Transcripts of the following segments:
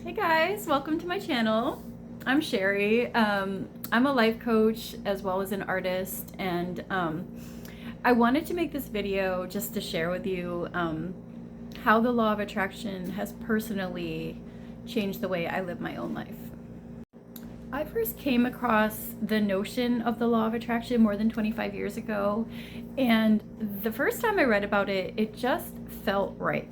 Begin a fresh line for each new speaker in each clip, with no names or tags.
Hey guys, welcome to my channel. I'm Sherry. I'm a life coach as well as an artist, and I wanted to make this video just to share with you how the law of attraction has personally changed the way I live my own life. I first came across the notion of the law of attraction more than 25 years ago, and the first time I read about it, it just felt right.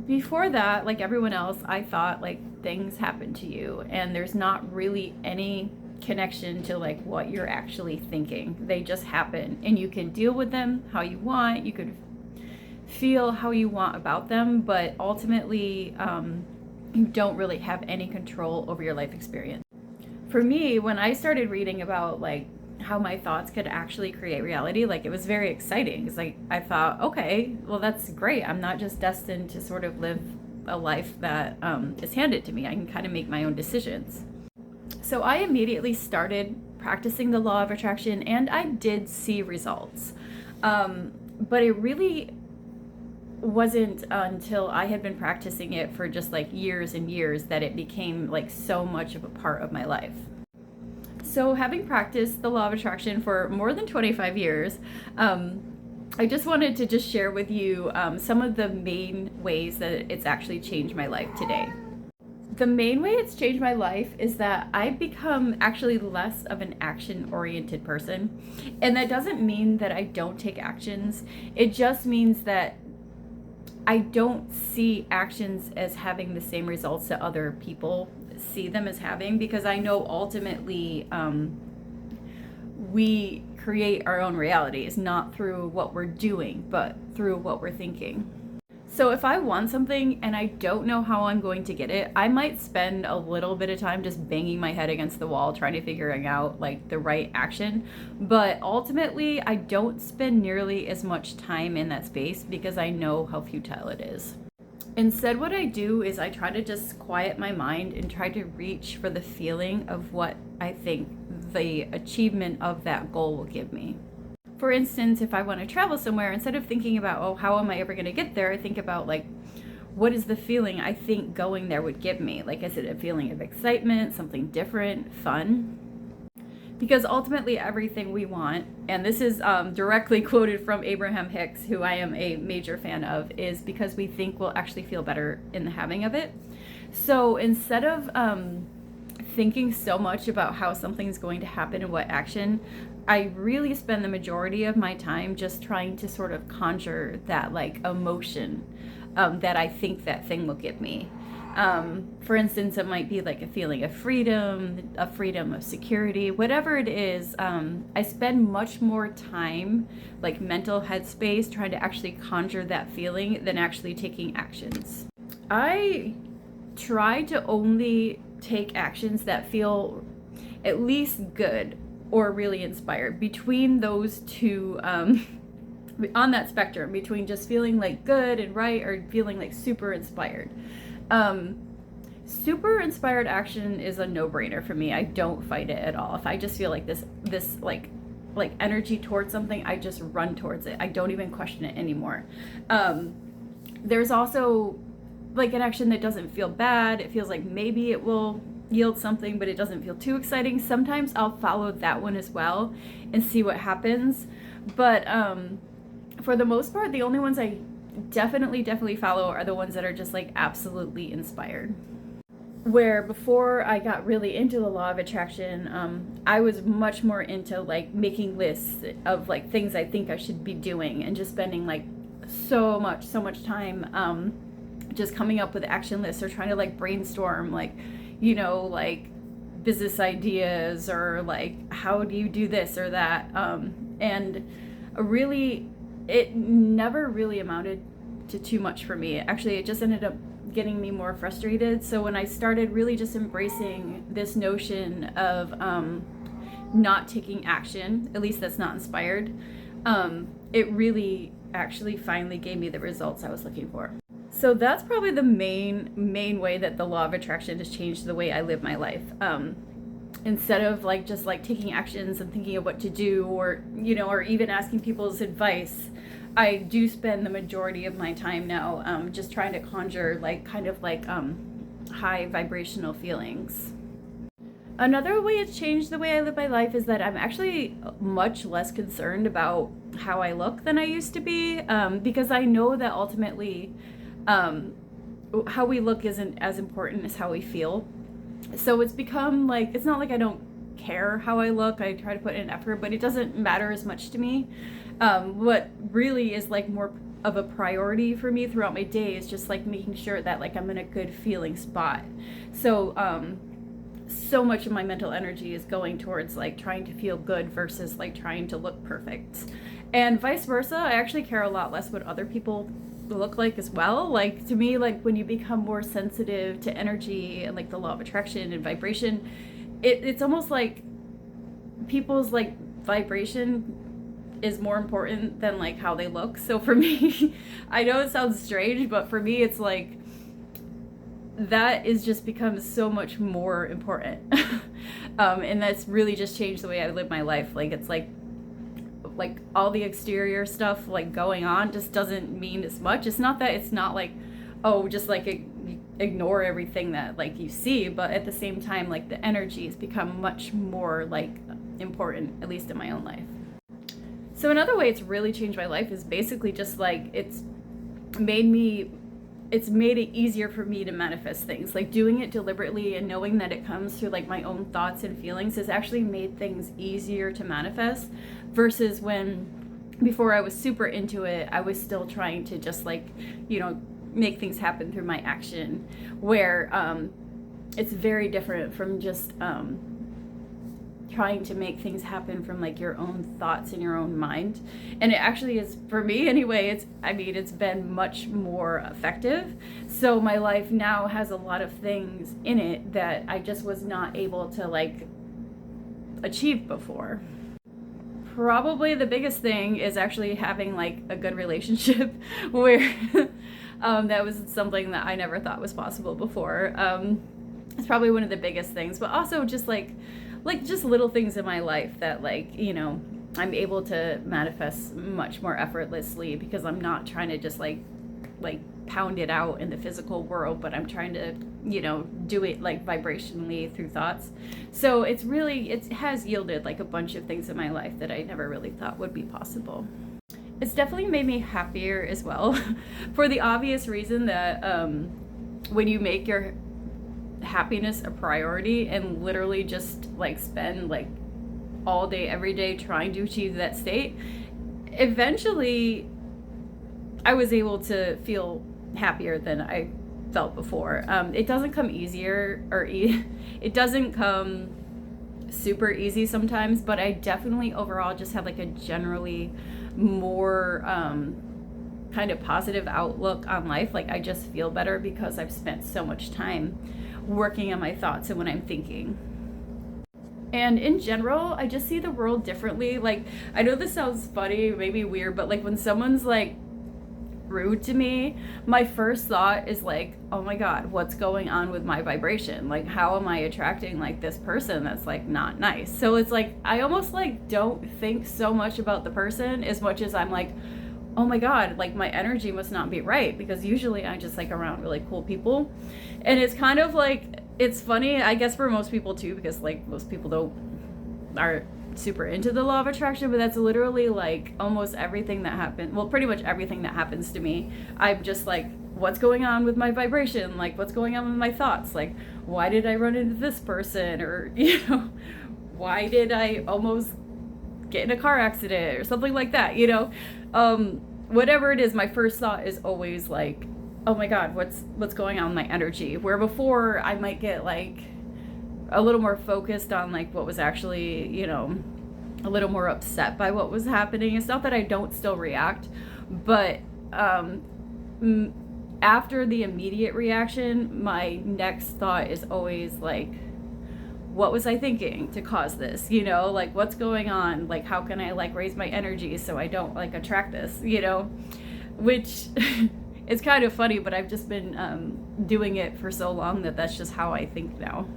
Before that, like everyone else, I thought like things happen to you and there's not really any connection to like what you're actually thinking. They just happen and you can deal with them how you want. You could feel how you want about them, but ultimately you don't really have any control over your life experience. For me, when I started reading about like how my thoughts could actually create reality, like it was very exciting. It's like I thought, okay, well that's great. I'm not just destined to sort of live a life that is handed to me. I can kind of make my own decisions. So I immediately started practicing the law of attraction, and I did see results. But it really wasn't until I had been practicing it for just like years and years that it became like so much of a part of my life. So having practiced the law of attraction for more than 25 years, I just wanted to just share with you some of the main ways that it's actually changed my life today. The main way it's changed my life is that I've become actually less of an action-oriented person. And that doesn't mean that I don't take actions. It just means that I don't see actions as having the same results that other people see them as having, because I know ultimately we create our own realities, not through what we're doing, but through what we're thinking. So if I want something and I don't know how I'm going to get it, I might spend a little bit of time just banging my head against the wall trying to figure out like the right action. But ultimately, I don't spend nearly as much time in that space because I know how futile it is. Instead, what I do is I try to just quiet my mind and try to reach for the feeling of what I think the achievement of that goal will give me. For instance, if I want to travel somewhere, instead of thinking about, oh, how am I ever going to get there? I think about like, what is the feeling I think going there would give me? Like, is it a feeling of excitement, something different, fun? Because ultimately everything we want, and this is directly quoted from Abraham Hicks, who I am a major fan of, is because we think we'll actually feel better in the having of it. So instead of thinking so much about how something's going to happen and what action, I really spend the majority of my time just trying to sort of conjure that like emotion that I think that thing will give me. For instance, it might be like a feeling of freedom, of security, whatever it is. I spend much more time, like mental headspace, trying to actually conjure that feeling than actually taking actions. I try to only take actions that feel at least good or really inspired. Between those two, on that spectrum, between just feeling like good and right or feeling like super inspired. Super inspired action is a no-brainer for me. I don't fight it at all. If I just feel like this like energy towards something, I just run towards it. I don't even question it anymore. There's also like an action that doesn't feel bad. It feels like maybe it will yield something, but it doesn't feel too exciting. Sometimes I'll follow that one as well and see what happens. But for the most part, the only ones I definitely follow are the ones that are just like absolutely inspired. Where before I got really into the law of attraction, I was much more into like making lists of like things I think I should be doing and just spending like so much time just coming up with action lists or trying to like brainstorm like, you know, like business ideas or like how do you do this or that, and really it never really amounted to too much for me. Actually, it just ended up getting me more frustrated. So when I started really just embracing this notion of not taking action, at least that's not inspired, it really actually finally gave me the results I was looking for. So that's probably the main way that the law of attraction has changed the way I live my life. Instead of like just like taking actions and thinking of what to do, or you know, or even asking people's advice, I do spend the majority of my time now just trying to conjure like kind of like high vibrational feelings. Another way it's changed the way I live my life is that I'm actually much less concerned about how I look than I used to be, because I know that ultimately how we look isn't as important as how we feel. So it's become like, it's not like I don't care how I look. I try to put in an effort, but it doesn't matter as much to me. What really is like more of a priority for me throughout my day is just like making sure that like I'm in a good feeling spot. So so much of my mental energy is going towards like trying to feel good versus like trying to look perfect, and vice versa. I actually care a lot less what other people look like as well. Like to me, like when you become more sensitive to energy and like the law of attraction and vibration, it's almost like people's like vibration is more important than like how they look. So for me, I know it sounds strange, but for me it's like that is just becomes so much more important. And that's really just changed the way I live my life. Like it's like all the exterior stuff like going on just doesn't mean as much. It's not that it's not like, oh, just like ignore everything that like you see, but at the same time like the energy has become much more like important, at least in my own life. So another way it's really changed my life is basically just like it's made it easier for me to manifest things. Like doing it deliberately and knowing that it comes through like my own thoughts and feelings has actually made things easier to manifest, versus when before I was super into it, I was still trying to just like, make things happen through my action, where it's very different from just trying to make things happen from like your own thoughts in your own mind. And it actually is, for me anyway, it's been much more effective. So my life now has a lot of things in it that I just was not able to like achieve before. Probably the biggest thing is actually having like a good relationship where that was something that I never thought was possible before. It's probably one of the biggest things, but also just like just little things in my life that like, I'm able to manifest much more effortlessly because I'm not trying to just like pound it out in the physical world, but I'm trying to, do it like vibrationally through thoughts. So it has yielded like a bunch of things in my life that I never really thought would be possible. It's definitely made me happier as well for the obvious reason that when you make your happiness a priority and literally just like spend like all day every day trying to achieve that state, eventually I was able to feel happier than I felt before. It doesn't come easier it doesn't come super easy sometimes, but I definitely overall just have like a generally more kind of positive outlook on life. Like I just feel better because I've spent so much time working on my thoughts and when I'm thinking. And in general, I just see the world differently. Like, I know this sounds funny, maybe weird, but like when someone's like rude to me, my first thought is like, oh my God, what's going on with my vibration? Like, how am I attracting like this person that's like not nice? So it's like, I almost like don't think so much about the person as much as I'm like, oh my God, like my energy must not be right, because usually I'm just like around really cool people. And it's kind of like, it's funny, I guess for most people too, because like most people aren't super into the law of attraction, but that's literally like almost everything that happens, well, pretty much everything that happens to me, I'm just like, what's going on with my vibration? Like, what's going on with my thoughts? Like, why did I run into this person? Or, why did I almost get in a car accident or something like that, whatever it is, my first thought is always like, oh my God, what's going on with my energy? Where before I might get like a little more focused on like what was actually, a little more upset by what was happening. It's not that I don't still react, but after the immediate reaction, my next thought is always like, what was I thinking to cause this? Like what's going on? Like how can I like raise my energy so I don't like attract this, which it's kind of funny, but I've just been doing it for so long that that's just how I think now.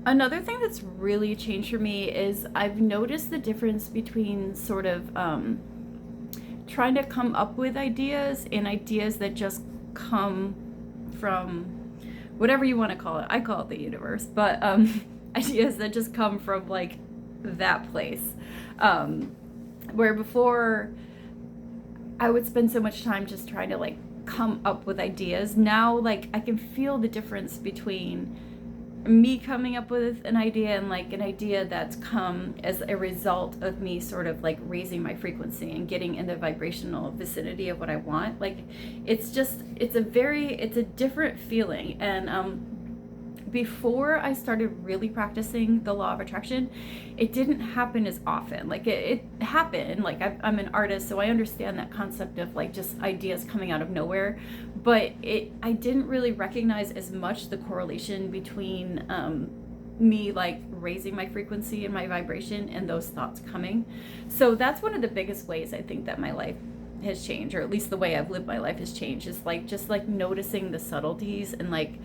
Another thing that's really changed for me is I've noticed the difference between sort of trying to come up with ideas and ideas that just come from whatever you want to call it. I call it the universe, but ideas that just come from like that place. Where before I would spend so much time just trying to like come up with ideas. Now, like, I can feel the difference between me coming up with an idea and like an idea that's come as a result of me sort of like raising my frequency and getting in the vibrational vicinity of what I want. Like, it's a different feeling. And before I started really practicing the law of attraction, it didn't happen as often. Like, it happened. Like, I'm an artist, so I understand that concept of like just ideas coming out of nowhere. But I didn't really recognize as much the correlation between me like raising my frequency and my vibration and those thoughts coming. So that's one of the biggest ways I think that my life has changed, or at least the way I've lived my life has changed, is like just like noticing the subtleties and like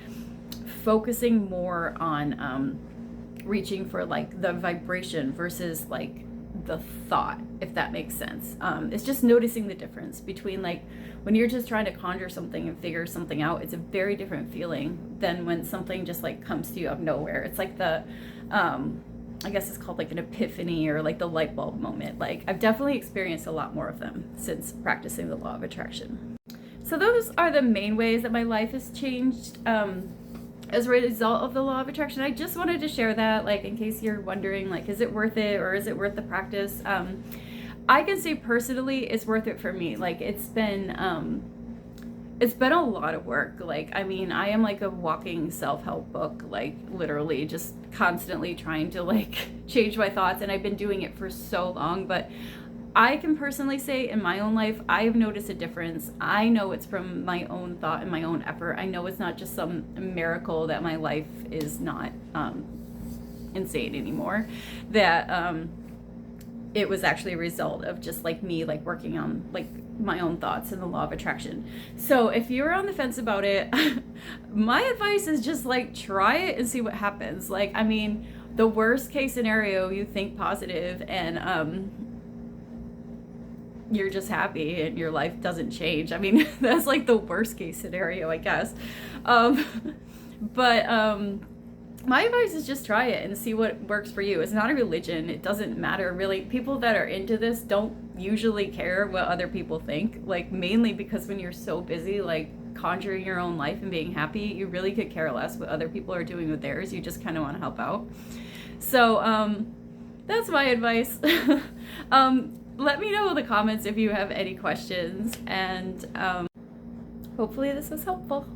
focusing more on reaching for like the vibration versus like the thought, if that makes sense. It's just noticing the difference between like when you're just trying to conjure something and figure something out. It's a very different feeling than when something just like comes to you out of nowhere. It's like the I guess it's called like an epiphany or like the light bulb moment. Like, I've definitely experienced a lot more of them since practicing the law of attraction. So those are the main ways that my life has changed as a result of the law of attraction. I just wanted to share that, like, in case you're wondering, like, is it worth it or is it worth the practice? I can say personally it's worth it for me. Like, it's been a lot of work. Like, I mean, I am like a walking self-help book, like literally just constantly trying to like change my thoughts, and I've been doing it for so long. But I can personally say in my own life, I have noticed a difference. I know it's from my own thought and my own effort. I know it's not just some miracle that my life is not insane anymore. That it was actually a result of just like me like working on like my own thoughts and the law of attraction. So if you're on the fence about it, my advice is just like try it and see what happens. Like, I mean, the worst case scenario, you think positive and you're just happy and your life doesn't change. I mean, that's like the worst case scenario, I guess. But my advice is just try it and see what works for you. It's not a religion. It doesn't matter really. People that are into this don't usually care what other people think, like mainly because when you're so busy like conjuring your own life and being happy, you really could care less what other people are doing with theirs. You just kind of want to help out. So that's my advice. Let me know in the comments if you have any questions, and hopefully this was helpful.